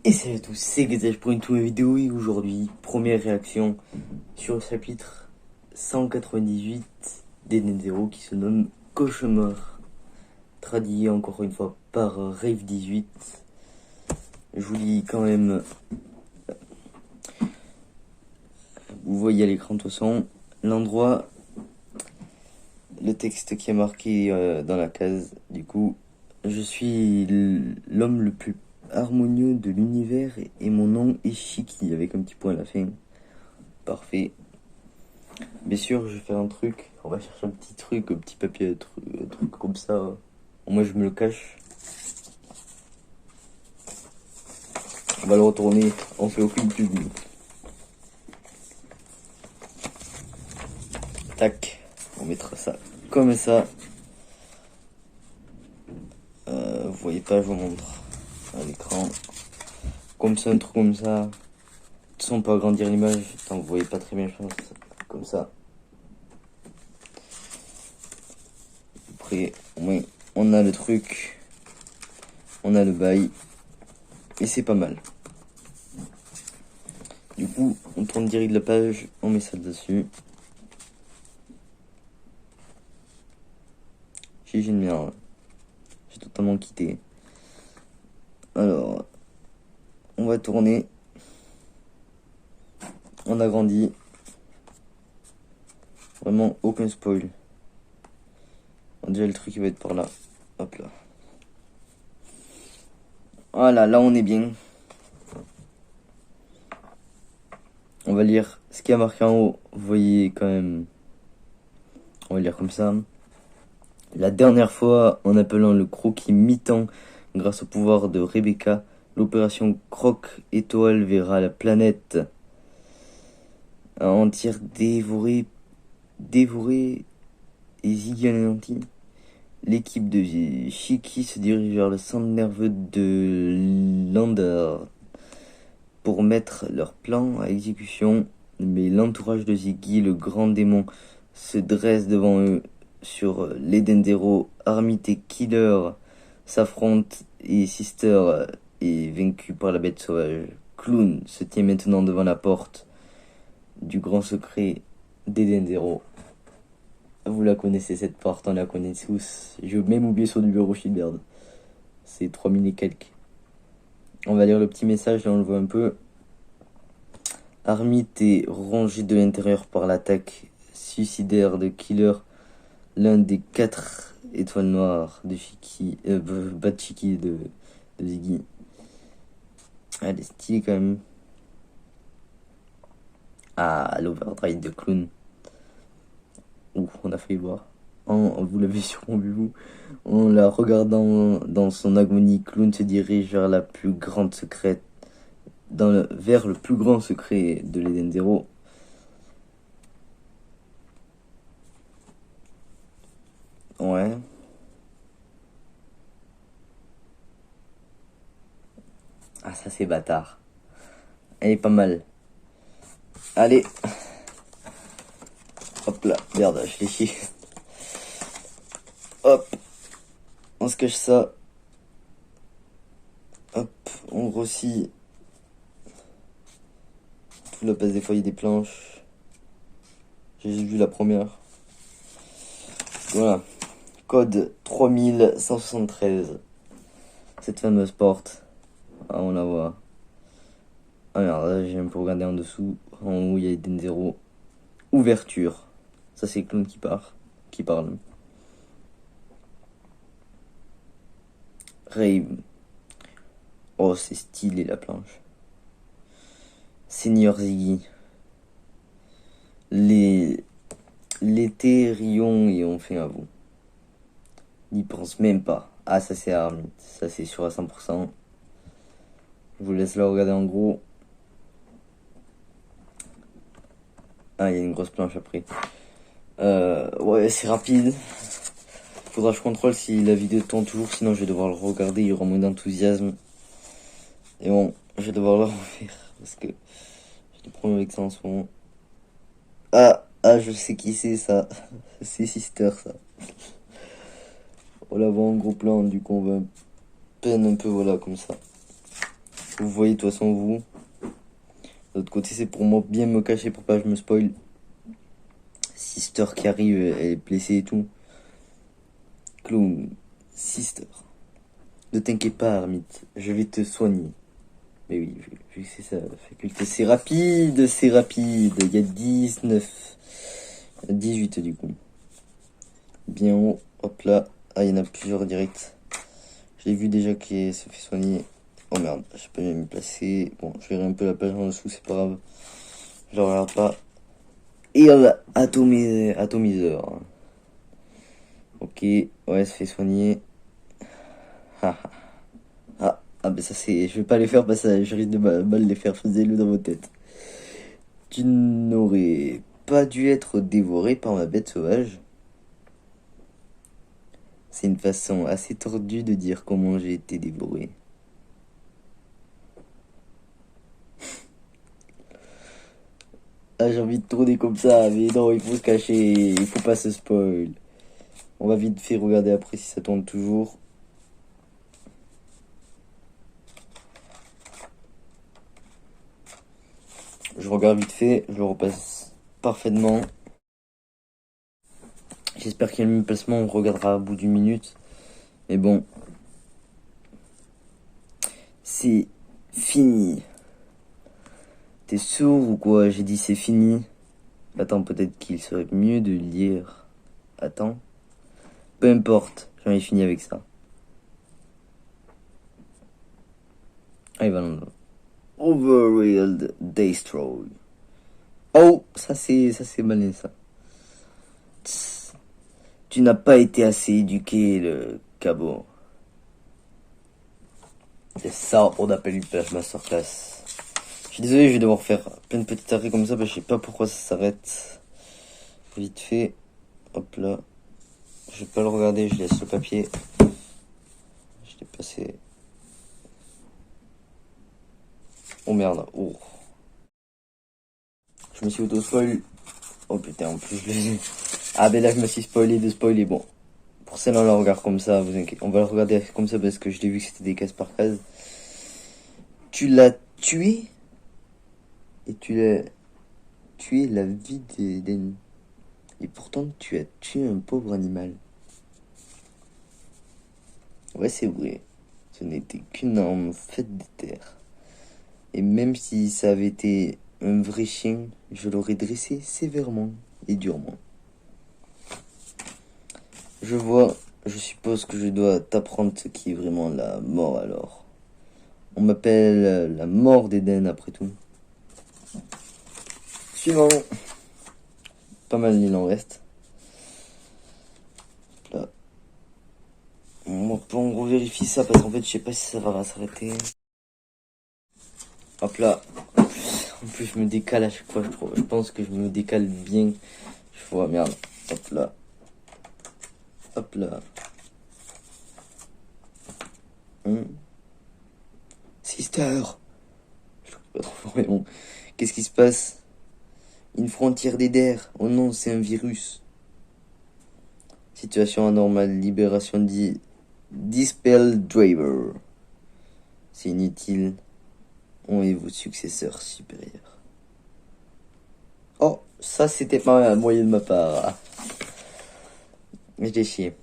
Et salut à tous, c'est Gazage pour une nouvelle vidéo et aujourd'hui, première réaction sur le chapitre 198 d'Eden Zero qui se nomme Cauchemar, traduit encore une fois par Rave18. Je vous lis quand même, vous voyez à l'écran de toute façon, l'endroit, le texte qui est marqué dans la case, du coup, je suis l'homme le plus harmonieux de l'univers et mon nom est Shiki avec un petit point à la fin. Parfait. Bien sûr, je vais faire un truc. On va chercher un petit truc, un petit papier, un truc comme ça. Moi, je me le cache. On va le retourner. On fait aucune pub. Tac. On mettra ça comme ça. Vous voyez pas, je vous montre à l'écran. Comme ça, un truc comme ça. De toute façon, on peut agrandir l'image. Tant que vous voyez pas très bien, je pense. Comme ça. Après, au moins, on a le truc. On a le bail. Et c'est pas mal. Du coup, on tourne direct la page. On met ça dessus. J'ai une merde. J'ai totalement quitté. Alors, on va tourner. On agrandit. Vraiment aucun spoil. Déjà le truc il va être par là. Hop là. Voilà, là on est bien. On va lire ce qui a marqué en haut. Vous voyez quand même. On va lire comme ça. La dernière fois, en appelant le croquis mi-temps grâce au pouvoir de Rebecca, l'opération Croque-Étoile verra la planète entière dévorée et Ziggy anéantie. L'équipe de Shiki se dirige vers le centre nerveux de Lander pour mettre leur plan à exécution, mais l'entourage de Ziggy, le grand démon, se dresse devant eux. Sur l'Eden Zero, Armit et Killer s'affrontent et Sister est vaincu par la bête sauvage. Clown se tient maintenant devant la porte du grand secret d'Eden Zero. Vous la connaissez cette porte, on la connaît tous. J'ai même oublié son numéro Shieldbird. C'est 3000 et quelques. On va lire le petit message, là on le voit un peu. Armit est rongé de l'intérieur par l'attaque suicidaire de Killer, l'un des 4 étoiles noires de Shiki, Bad Shiki de Ziggy. Elle est stylée quand même. Ah, l'overdrive de Clown. Ouf, on a failli voir. Vous l'avez sûrement vu vous. En la regardant dans son agonie, Clown se dirige vers la plus grande secrète, vers le plus grand secret de l'Eden Zero. Ouais. Ah, ça c'est bâtard. Elle est pas mal. Allez. Hop là, merde, je l'ai chié. Hop. On se cache ça. Hop, on grossit. Tout la base des feuilles des planches. J'ai juste vu la première. Voilà. Code 3173. Cette fameuse porte. Ah, on la voit. Ah merde, là j'ai un peu regardé en dessous. En haut, il y a Eden Zero. Ouverture. Ça, c'est Clown qui parle. Rave. Oh, c'est stylé la planche. Seigneur Ziggy. L'été, Rion et on fait à vous. N'y pense même pas. Ah, ça c'est Armit. Ça c'est sûr à 100%. Je vous laisse là regarder en gros. Ah, il y a une grosse planche après. Ouais, c'est rapide. Faudra que je contrôle si la vidéo tourne toujours, sinon je vais devoir le regarder, il y aura moins d'enthousiasme. Et bon, je vais devoir le refaire, parce que j'ai des problèmes avec ça en ce moment. Ah, je sais qui c'est ça. C'est Sister ça. On la voit en gros plan, du coup on va peine un peu, voilà, comme ça. Vous voyez de toute façon vous. De l'autre côté c'est pour moi bien me cacher pour pas que je me spoil. Sister qui arrive, elle est blessée et tout. Clown, Sister. Ne t'inquiète pas Armite, je vais te soigner. Mais oui, vu que c'est ça la faculté. C'est rapide, c'est rapide. Il y a 19. 18 du coup. Bien haut, hop là. Ah, il y en a plusieurs directs. Je l'ai vu déjà qui se fait soigner. Oh merde, je peux bien me placer. Bon, je verrai un peu la page en dessous, c'est pas grave. Je la regarde pas. Et atomiseur. Ok, ouais, se fait soigner. Ah, ben ça c'est. Je vais pas les faire parce que je risque de mal les faire. Faisez-le dans vos têtes. Tu n'aurais pas dû être dévoré par ma bête sauvage. C'est une façon assez tordue de dire comment j'ai été dévoré. Ah, j'ai envie de tourner comme ça, mais non, il faut se cacher, il faut pas se spoil. On va vite fait regarder après si ça tourne toujours. Je regarde vite fait, je le repasse parfaitement. J'espère qu'il y a le même placement, on regardera au bout d'une minute. Mais bon, c'est fini. T'es sourd ou quoi? J'ai dit c'est fini. Attends, peut-être qu'il serait mieux de lire. Attends. Peu importe, j'en ai fini avec ça. Ah, il va dans le... Overworld Destroy. Oh, ça c'est malin ça. Tss, tu n'as pas été assez éduqué, le cabot. C'est ça, on appelle une plage masterclass. Je suis désolé, je vais devoir faire plein de petits arrêts comme ça, parce que je sais pas pourquoi ça s'arrête. Vite fait, hop là. Je vais pas le regarder, je laisse le papier. Je l'ai passé. Oh merde, oh. Je me suis auto-spoil. Oh putain, en plus je le... Ah ben là je me suis spoilé de spoiler, bon. Pour celle-là on la regarde comme ça, vous inquiétez. On va le regarder comme ça parce que je l'ai vu que c'était des cases par case. Tu l'as tué et tu l'as tué la vie d'Eden. Et pourtant tu as tué un pauvre animal. Ouais c'est vrai. Ce n'était qu'une arme faite de terre. Et même si ça avait été un vrai chien, je l'aurais dressé sévèrement et durement. Je vois, je suppose que je dois t'apprendre ce qui est vraiment la mort alors. On m'appelle la mort d'Eden après tout. Suivant. Pas mal il en reste. Là. On revérifie ça parce qu'en fait je sais pas si ça va s'arrêter. Hop là. En plus je me décale à chaque fois je trouve. Je pense que je me décale bien. Je vois merde. Hop là. Hop là. Sister. Je trouve pas trop mais bon. Qu'est-ce qui se passe? Une frontière d'Eder. Oh non, c'est un virus. Situation anormale. Libération dit Dispel Driver. C'est inutile. On est vos successeurs supérieurs. Oh, ça c'était pas un moyen de ma part. Mais j'ai chié.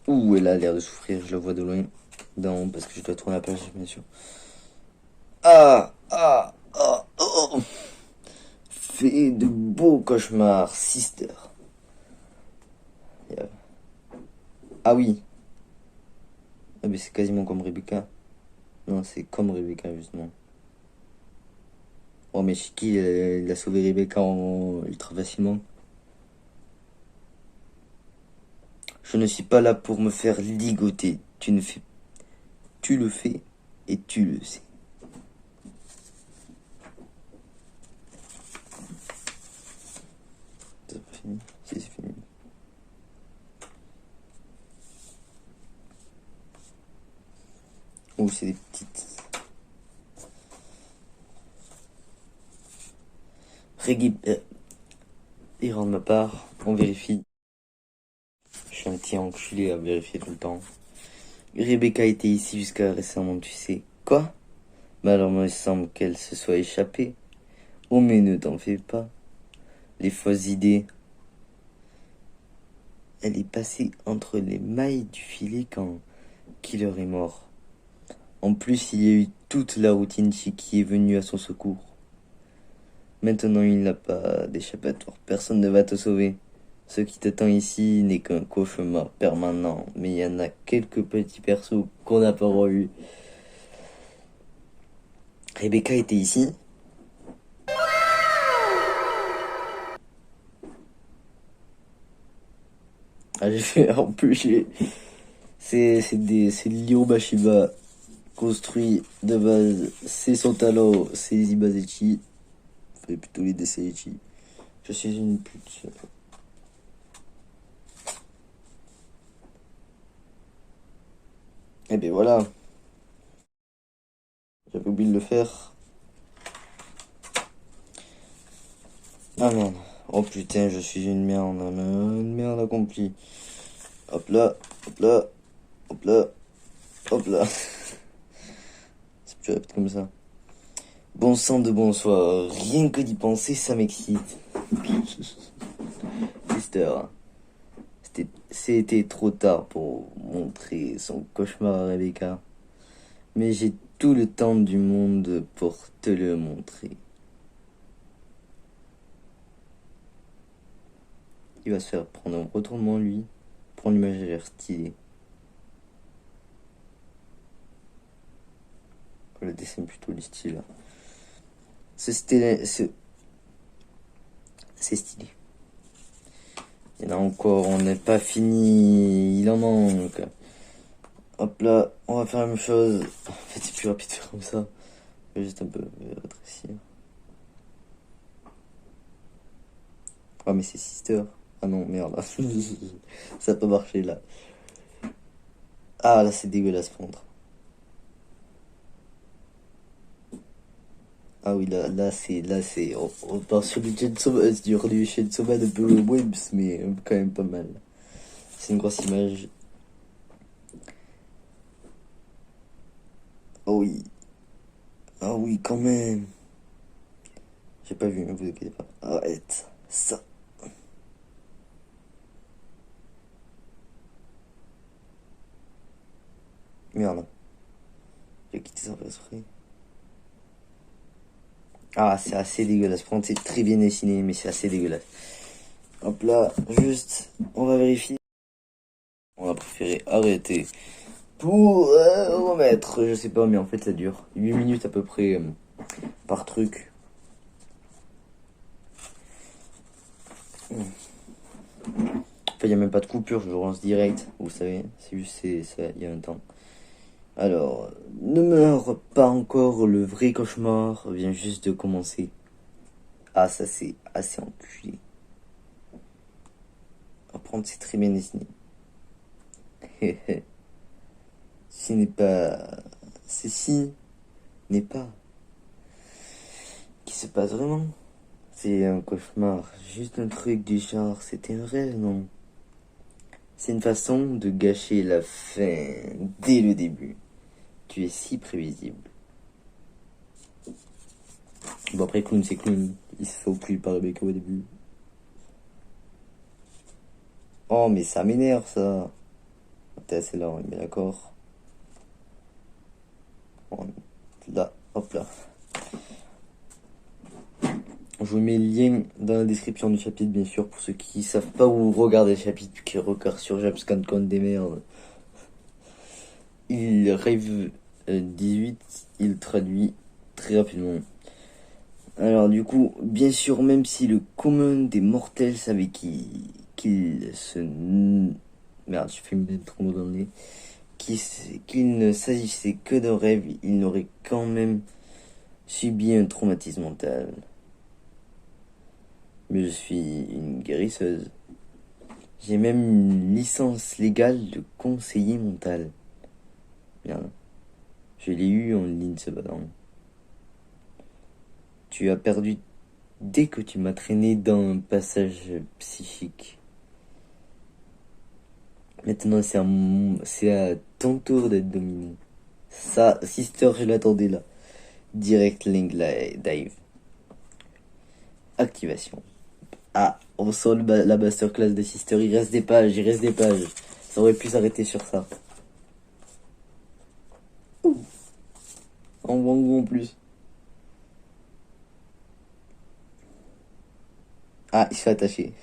Ouh, elle a l'air de souffrir, je la vois de loin. Non, parce que je dois tourner la page, bien sûr. Oh. Fais de beaux cauchemars, sister. Ah oui. Ah mais c'est quasiment comme Rebecca. Non, c'est comme Rebecca, justement. Oh mais Shiki, il a sauvé Rebecca ultra facilement. Je ne suis pas là pour me faire ligoter. Tu le fais et tu le sais. C'est pas fini? Si, c'est fini. Oh, c'est des petites... Erreur de ma part, on vérifie. Je suis un petit enculé à vérifier tout le temps. Rebecca était ici jusqu'à récemment, tu sais. Quoi? Mais alors, il me semble qu'elle se soit échappée. Oh, mais ne t'en fais pas. Les fausses idées. Elle est passée entre les mailles du filet quand Killer est mort. En plus, il y a eu toute la routine qui est venue à son secours. Maintenant, il n'a pas d'échappatoire. Personne ne va te sauver. Ce qui t'attend ici n'est qu'un cauchemar permanent. Mais il y en a quelques petits persos qu'on n'a pas revus. Rebecca était ici. Ah, j'ai fait, en plus, c'est l'Irobashiba construit de base. C'est son talent, c'est les Ibazechi. Enfin, plutôt les Deseichi. Je suis une pute. Et ben voilà. J'avais oublié de le faire. Ah merde. Oh putain, je suis une merde. Une merde accomplie. Hop là, hop là, hop là, hop là. C'est plus rapide comme ça. Bon sang de bonsoir. Rien que d'y penser, ça m'excite. Sister. C'était trop tard pour montrer son cauchemar à Rebecca. Mais j'ai tout le temps du monde pour te le montrer. Il va se faire prendre un retournement, lui. Prendre l'image, a l'air stylé. Le dessin plutôt le style. C'est stylé. C'est stylé. Il y en a encore, on n'est pas fini. Il en manque. Hop là, on va faire la même chose. En fait, c'est plus rapide de faire comme ça. Je vais juste un peu rétrécir. Ah, mais c'est Sister. Ah non, merde. Ça n'a pas marché là. Ah, là, c'est dégueulasse, par contre. Ah oui, on part sur du Chainsaw Man, du Chainsaw Man un peu webs, mais quand même pas mal. C'est une grosse image. Oh oui. Ah oui, quand même. J'ai pas vu, ne vous inquiétez pas. Arrête. Ça. Merde. J'ai quitté sans faire exprès. Ah, c'est assez dégueulasse. Par contre, c'est très bien dessiné, mais c'est assez dégueulasse. Hop là, juste, on va vérifier. On a préféré arrêter pour remettre. Je sais pas, mais en fait, ça dure 8 minutes à peu près par truc. Enfin, il n'y a même pas de coupure, je relance direct. Vous savez, c'est juste, il y a un temps. Alors, ne meurs pas encore, le vrai cauchemar vient juste de commencer. Ah, ça c'est assez enculé. Apprendre, c'est très bien dessiné. Ce n'est pas. Ceci n'est pas. Qui se passe vraiment? C'est un cauchemar, juste un truc du genre, c'était un rêve, non? C'est une façon de gâcher la fin dès le début. Tu es si prévisible. Bon, après, clown, c'est clown. Il se fait au plus par Rebecca au début. Oh, mais ça m'énerve, ça. T'es assez là, on est bien d'accord. Là, hop là. Je vous mets le lien dans la description du chapitre, bien sûr, pour ceux qui savent pas où regarder le chapitre, qui regardent sur Japscan des merdes. Il rêve 18, il traduit très rapidement. Alors du coup, bien sûr, même si le commun des mortels savait qu'il se... Merde, je fais une trop dans le nez. Qu'il ne s'agissait que d'un rêve, il n'aurait quand même subi un traumatisme mental. Mais je suis une guérisseuse. J'ai même une licence légale de conseiller mental. Merde. Je l'ai eu en ligne cependant. Tu as perdu dès que tu m'as traîné dans un passage psychique. Maintenant, c'est à ton tour d'être dominé. Ça, Sister, je l'attendais là. Direct link dive. Activation. Ah, on sent la masterclass de Sister. Il reste des pages, il reste des pages. Ça aurait pu s'arrêter sur ça. Ouh. En Wango en plus. Ah, il se fait attacher.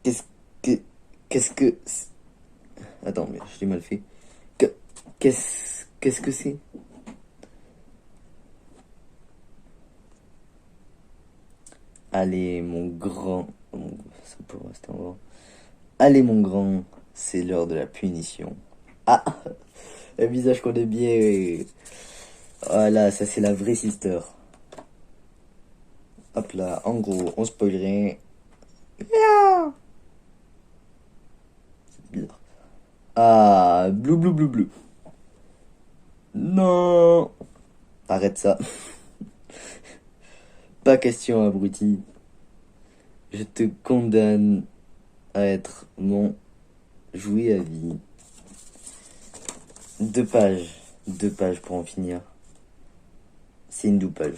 Qu'est-ce que... Qu'est-ce que... Attends, mais je l'ai mal fait. Que- Qu'est-ce que c'est? Allez, mon grand... Ça peut rester en grand. Allez, mon grand, c'est l'heure de la punition. Ah, un visage qu'on aime bien. Voilà, ça c'est la vraie sister. Hop là, en gros, on spoil rien. Miaou. C'est bizarre. Ah, blou blou blou blou. Non. Arrête ça. Pas question, abruti. Je te condamne à être mon jouet à vie. 2 pages. 2 pages pour en finir. C'est une double page.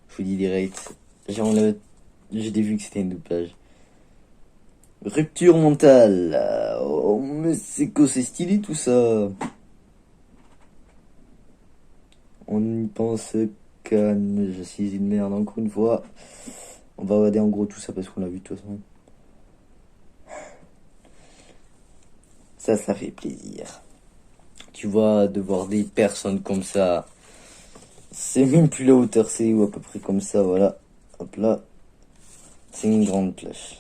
Je vous dis direct. J'ai vu que c'était une double page. Rupture mentale. Oh, mais c'est que c'est stylé tout ça. On y pense qu'à... Je suis une merde encore une fois. On va regarder en gros tout ça parce qu'on l'a vu de toute façon. Ça fait plaisir. Tu vois, de voir des personnes comme ça. C'est même plus la hauteur, c'est ou à peu près comme ça, voilà. Hop là. C'est une grande plage.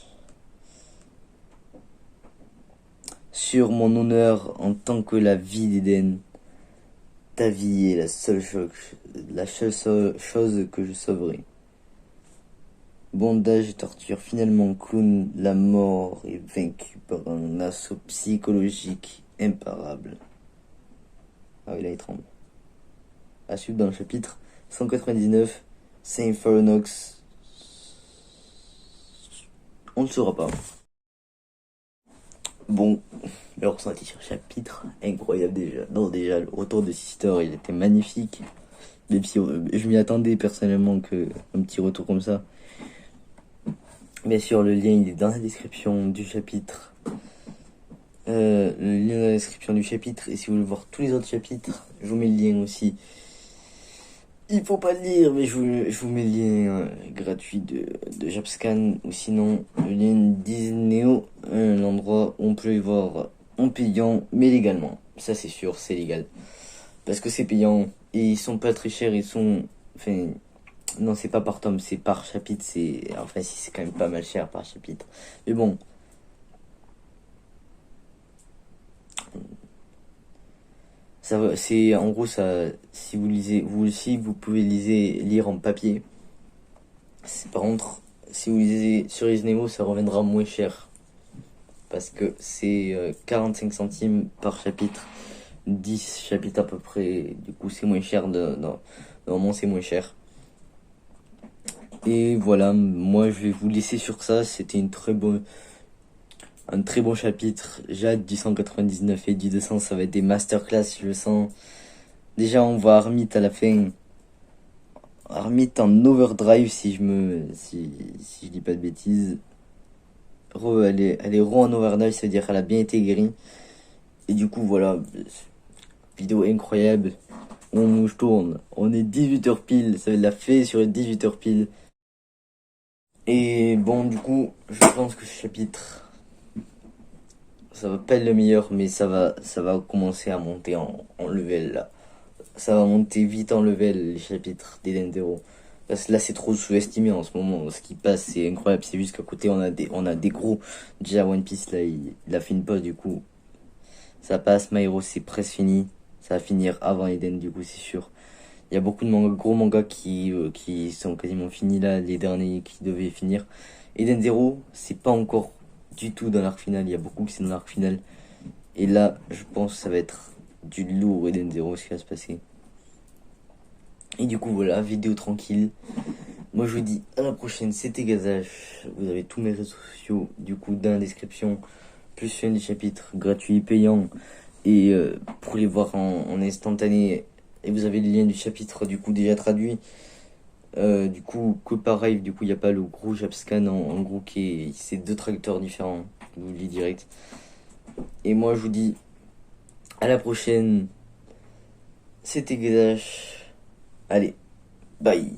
Sur mon honneur en tant que la vie d'Éden, ta vie est la seule chose que je sauverai. Bondage et torture, finalement clown, la mort est vaincue par un assaut psychologique imparable. Ah oui, là il tremble. À suivre dans le chapitre 199, Saint Pharonox. On ne le saura pas. Bon, le ressenti sur le chapitre, incroyable déjà. Non, déjà, le retour de Sister, il était magnifique. Même si je m'y attendais personnellement que un petit retour comme ça. Bien sûr, le lien il est dans la description du chapitre. Le lien dans la description du chapitre. Et si vous voulez voir tous les autres chapitres, je vous mets le lien aussi. Il faut pas le lire, mais je vous mets le lien gratuit de Japscan. Ou sinon, le lien Disneyo, l'endroit où on peut y voir en payant, mais légalement. Ça c'est sûr, c'est légal. Parce que c'est payant. Et ils sont pas très chers, ils sont... Enfin, non, c'est pas par tome, c'est par chapitre. Enfin, si, c'est quand même pas mal cher par chapitre. Mais bon. C'est en gros ça. Si vous lisez, vous aussi, vous pouvez lire en papier. Par contre, si vous lisez sur Isnemo, ça reviendra moins cher. Parce que c'est 45 centimes par chapitre. 10 chapitres à peu près. Du coup, c'est moins cher. Normalement, c'est moins cher. Et voilà, moi je vais vous laisser sur ça. C'était un très bon chapitre. J'ai hâte du 199 et du 200. Ça va être des masterclass, je le sens. Déjà, on voit Armit à la fin. Armit en overdrive, si je dis pas de bêtises. Elle est en overdrive, ça veut dire qu'elle a bien été guérie. Et du coup, voilà. Vidéo incroyable. Je tourne. On est 18h pile. Ça l'a fait sur les 18h pile. Et bon, du coup, je pense que ce chapitre, ça va pas être le meilleur, mais ça va commencer à monter en level là. Ça va monter vite en level les chapitres d'Eden Zero. Parce que là, c'est trop sous-estimé en ce moment. Ce qui passe, c'est incroyable. C'est juste qu'à côté, on a des gros. Déjà, One Piece, là, il a fait une pause, du coup. Ça passe. My Hero, c'est presque fini. Ça va finir avant Eden, du coup, c'est sûr. Il y a beaucoup de gros mangas qui sont quasiment finis là, les derniers qui devaient finir. Eden Zero, c'est pas encore du tout dans l'arc final. Il y a beaucoup qui c'est dans l'arc final. Et là, je pense que ça va être du lourd Eden Zero, ce qui va se passer. Et du coup, voilà, vidéo tranquille. Moi, je vous dis à la prochaine. C'était Gazache. Vous avez tous mes réseaux sociaux, du coup, dans la description. Plus un des chapitres gratuits, payants. Et pour les voir en instantané, et vous avez le lien du chapitre du coup déjà traduit. Du coup, que pareil, du coup, il n'y a pas le gros Japscan en gros qui est. C'est deux traducteurs différents. Je vous le dis direct. Et moi, je vous dis à la prochaine. C'était Gadash. Allez, bye.